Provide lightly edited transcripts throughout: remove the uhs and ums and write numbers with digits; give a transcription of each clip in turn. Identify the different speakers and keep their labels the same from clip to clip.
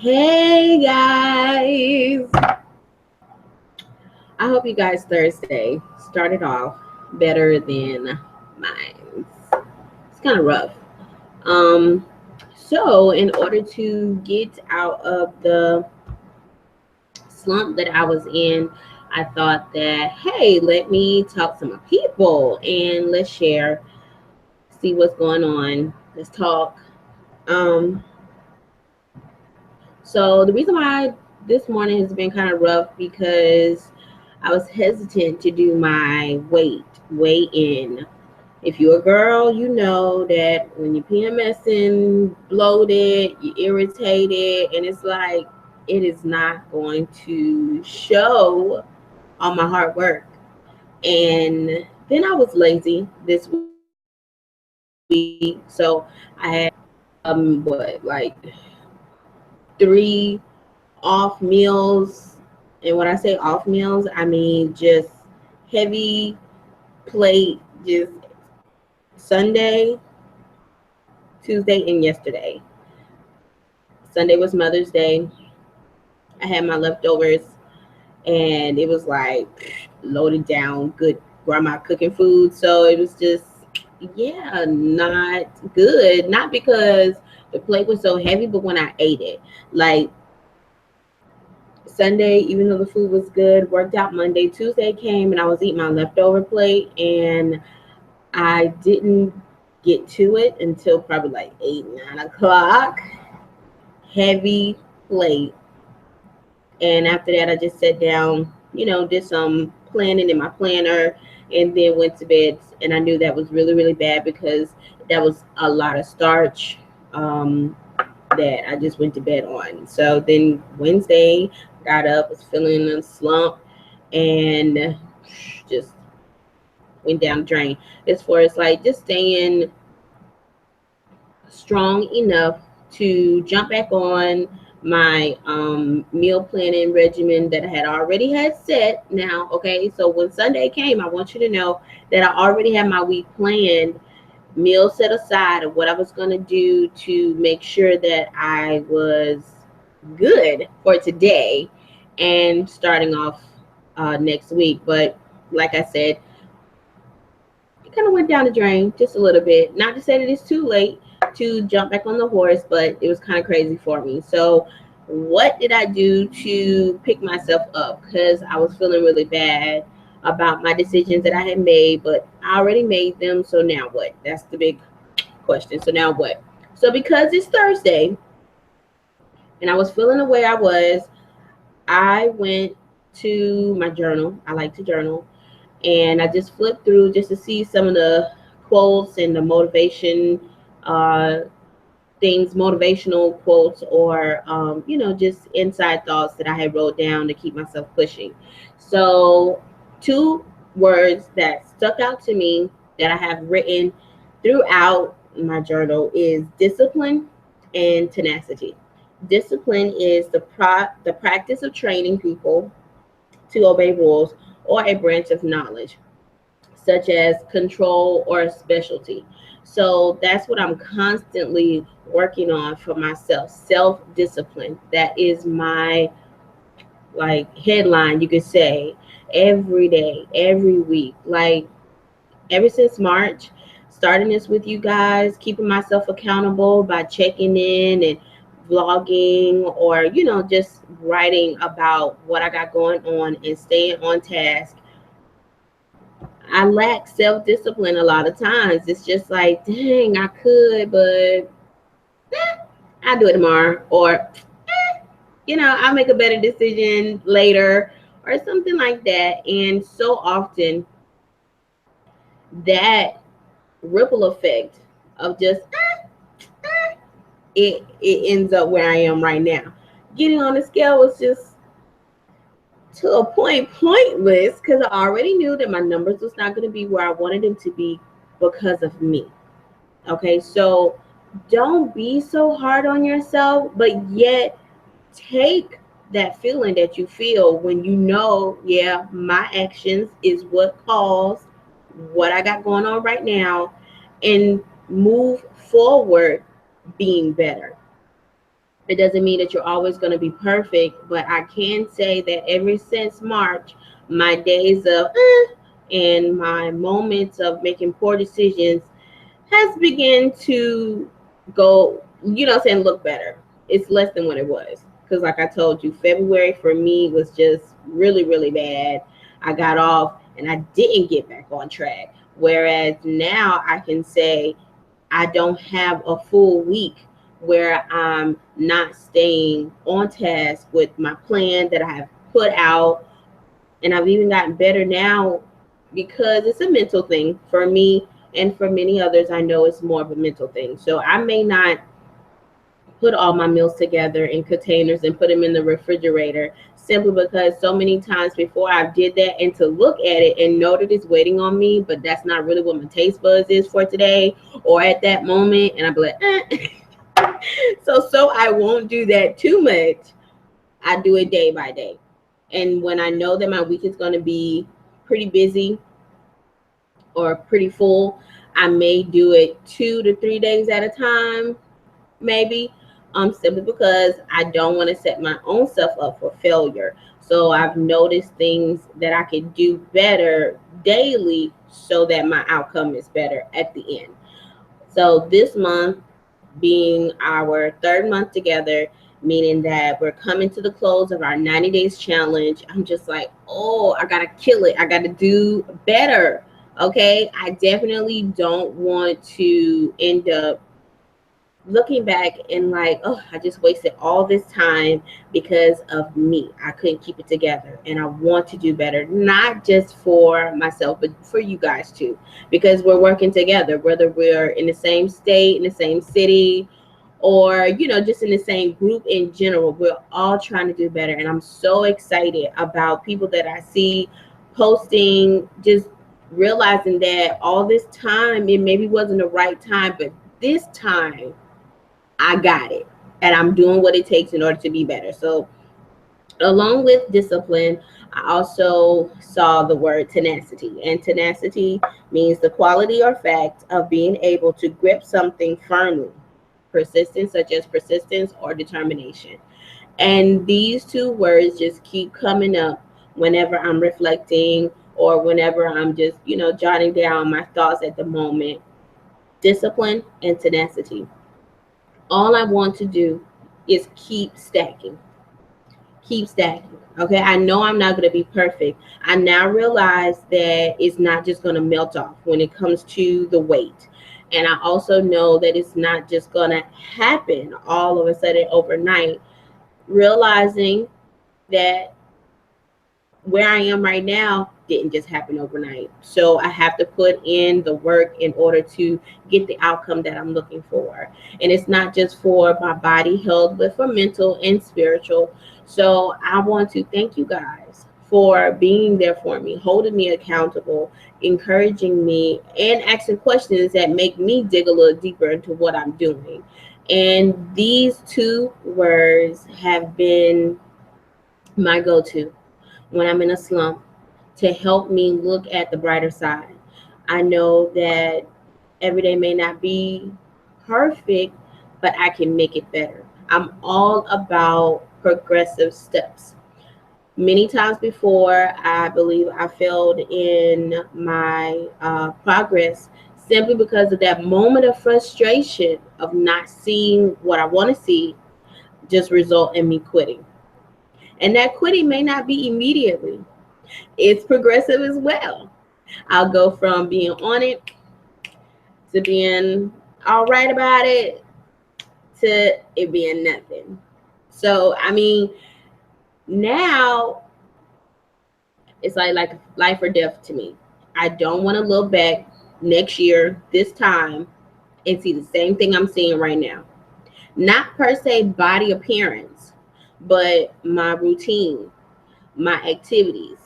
Speaker 1: Hey guys, I hope you guys Thursday started off better than mine. It's kind of rough. Um, so in order to get out of the slump that I was in, I thought that hey, let me talk to my people and let's share, see what's going on. Let's talk. Um, So the reason why this morning has been kind of rough because I was hesitant to do my weigh in. If you're a girl, you know that when you're PMSing, bloated, you're irritated, and it's like it is not going to show on my hard work. And then I was lazy this week, so I had three off meals. And when I say off meals, I mean just heavy plate, just Sunday, Tuesday, and yesterday. Sunday was Mother's Day. I had my leftovers, and it was like loaded down, good grandma cooking food. So it was just, yeah, not good. Not because the plate was so heavy, but when I ate it, like Sunday, even though the food was good, worked out Monday. Tuesday came and I was eating my leftover plate and I didn't get to it until probably like 8, 9 o'clock. Heavy plate. And after that, I just sat down, did some planning in my planner and then went to bed. And I knew that was really, really bad because that was a lot of starch. That I just went to bed on. So then Wednesday, got up, was feeling a slump, and just went down the drain. As far as like just staying strong enough to jump back on my meal planning regimen that I had already had set. Now, okay, so when Sunday came, I want you to know that I already had my week planned, meal set aside of what I was going to do to make sure that I was good for today and starting off next week. But like I said, it kind of went down the drain just a little bit. Not to say that it's too late to jump back on the horse, but it was kind of crazy for me. So, what did I do to pick myself up? Because I was feeling really bad about my decisions that I had made, but I already made them. So, now what? That's the big question. So, now what? So, because it's Thursday and I was feeling the way I was, I went to my journal. I like to journal. And I just flipped through just to see some of the quotes and the uh, motivational quotes, or, just inside thoughts that I had wrote down to keep myself pushing. So, two words that stuck out to me that I have written throughout my journal is discipline and tenacity. Discipline is the practice of training people to obey rules or a branch of knowledge, such as control or specialty. So that's what I'm constantly working on for myself, self discipline. That is my like headline, you could say, every day, every week. Like ever since March, starting this with you guys, keeping myself accountable by checking in and vlogging, or just writing about what I got going on and staying on task. I lack self-discipline a lot of times. It's just like, dang, I could, but I'll do it tomorrow, or I'll make a better decision later, or something like that. And so often that ripple effect of just it ends up where I am right now. Getting on the scale was just to a point pointless because I already knew that my numbers was not going to be where I wanted them to be because of me. Okay, so don't be so hard on yourself, but yet take that feeling that you feel when you know, yeah, my actions is what caused what I got going on right now, and move forward being better. It doesn't mean that you're always going to be perfect, but I can say that ever since March, my days of and my moments of making poor decisions has begun to go, saying, look better. It's less than what it was. Because, like I told you, February for me was just really, really bad. I got off and I didn't get back on track. Whereas now I can say I don't have a full week where I'm not staying on task with my plan that I have put out. And I've even gotten better now because it's a mental thing for me, and for many others. I know it's more of a mental thing. So I may not put all my meals together in containers and put them in the refrigerator, simply because so many times before I did that, and to look at it and know that it's waiting on me, but that's not really what my taste buds is for today or at that moment, and I'll be like, so I won't do that too much. I do it day by day. And when I know that my week is going to be pretty busy or pretty full, I may do it 2 to 3 days at a time, maybe, simply because I don't want to set my own self up for failure. So I've noticed things that I can do better daily so that my outcome is better at the end. So this month being our third month together, meaning that we're coming to the close of our 90 days challenge, I'm just like, oh, I gotta kill it. I gotta do better. Okay. I definitely don't want to end up looking back and like, oh, I just wasted all this time because of me. I couldn't keep it together, and I want to do better, not just for myself, but for you guys too, because we're working together, whether we're in the same state, in the same city, or just in the same group in general. We're all trying to do better, and I'm so excited about people that I see posting, just realizing that all this time it maybe wasn't the right time, but this time I got it, and I'm doing what it takes in order to be better. So along with discipline, I also saw the word tenacity, and tenacity means the quality or fact of being able to grip something firmly. Persistence, such as persistence or determination. And these two words just keep coming up whenever I'm reflecting, or whenever I'm just, jotting down my thoughts at the moment. Discipline and tenacity. All I want to do is keep stacking. Keep stacking. Okay, I know I'm not going to be perfect. I now realize that it's not just going to melt off when it comes to the weight. And I also know that it's not just going to happen all of a sudden overnight. Realizing that where I am right now didn't just happen overnight. So I have to put in the work in order to get the outcome that I'm looking for. And it's not just for my body health, but for mental and spiritual. So I want to thank you guys for being there for me, holding me accountable, encouraging me, and asking questions that make me dig a little deeper into what I'm doing. And these two words have been my go-to when I'm in a slump, to help me look at the brighter side. I know that every day may not be perfect, but I can make it better. I'm all about progressive steps. Many times before, I believe I failed in my progress simply because of that moment of frustration of not seeing what I want to see, just result in me quitting. And that quitting may not be immediately. It's progressive as well. I'll go from being on it to being all right about it to it being nothing. So, I mean, now it's like life or death to me. I don't want to look back next year, this time, and see the same thing I'm seeing right now. Not per se body appearance, but my routine, my activities,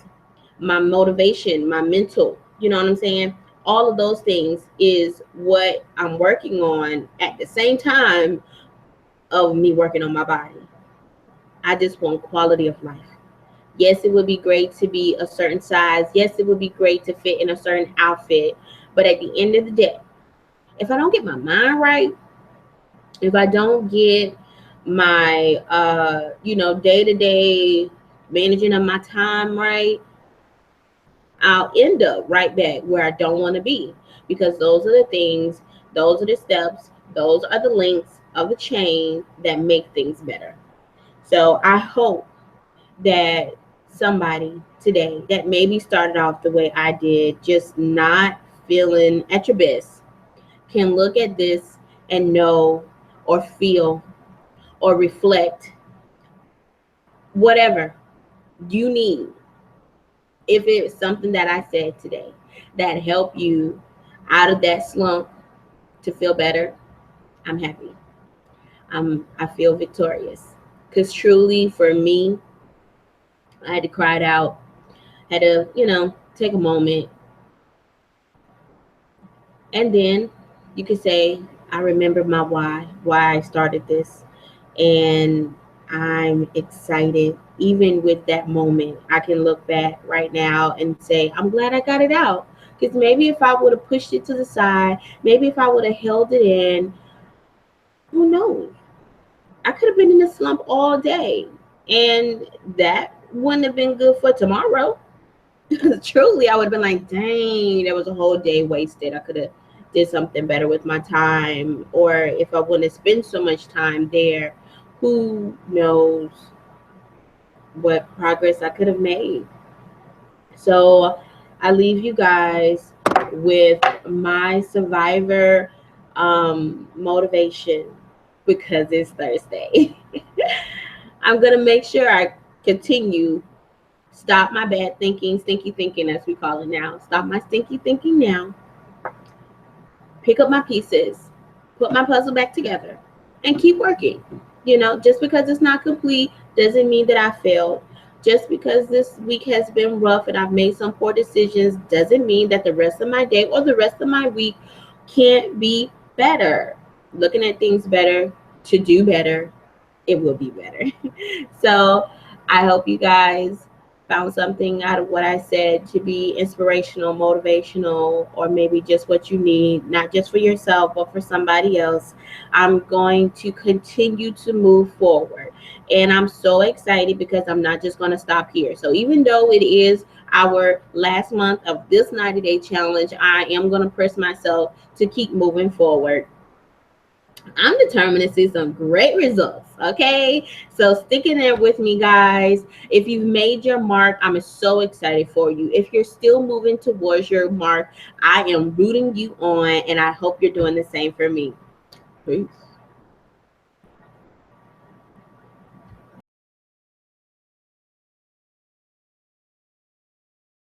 Speaker 1: my motivation, my mental, you know what I'm saying? All of those things is what I'm working on at the same time of me working on my body. I just want quality of life. Yes, it would be great to be a certain size. Yes, it would be great to fit in a certain outfit. But at the end of the day, if I don't get my mind right, if I don't get my day-to-day managing of my time right, I'll end up right back where I don't want to be, because those are the things, those are the steps, those are the links of the chain that make things better. So I hope that somebody today that maybe started off the way I did, just not feeling at your best, can look at this and know or feel or reflect whatever you need. If it's something that I said today that helped you out of that slump to feel better, I'm happy. I feel victorious. Because truly, for me, I had to cry it out, had to, take a moment. And then you could say, I remember my why I started this. And I'm excited. Even with that moment, I can look back right now and say, I'm glad I got it out. Because maybe if I would have pushed it to the side, maybe if I would have held it in, who knows? I could have been in a slump all day. And that wouldn't have been good for tomorrow. Truly, I would have been like, dang, there was a whole day wasted. I could have did something better with my time. Or if I wouldn't have spent so much time there, who knows what progress I could have made. So I leave you guys with my survivor motivation, because it's Thursday. I'm going to make sure I continue. Stop my bad thinking, stinky thinking, as we call it now. Stop my stinky thinking now. Pick up my pieces, put my puzzle back together, and keep working. Just because it's not complete doesn't mean that I failed. Just because this week has been rough and I've made some poor decisions doesn't mean that the rest of my day or the rest of my week can't be better. Looking at things better to do better, it will be better. So I hope you guys found something out of what I said to be inspirational, motivational, or maybe just what you need, not just for yourself, but for somebody else. I'm going to continue to move forward. And I'm so excited because I'm not just going to stop here. So even though it is our last month of this 90-day challenge, I am going to press myself to keep moving forward. I'm determined to see some great results. Okay. So stick in there with me, guys. If you've made your mark, I'm so excited for you. If you're still moving towards your mark, I am rooting you on, and I hope you're doing the same for me. Peace.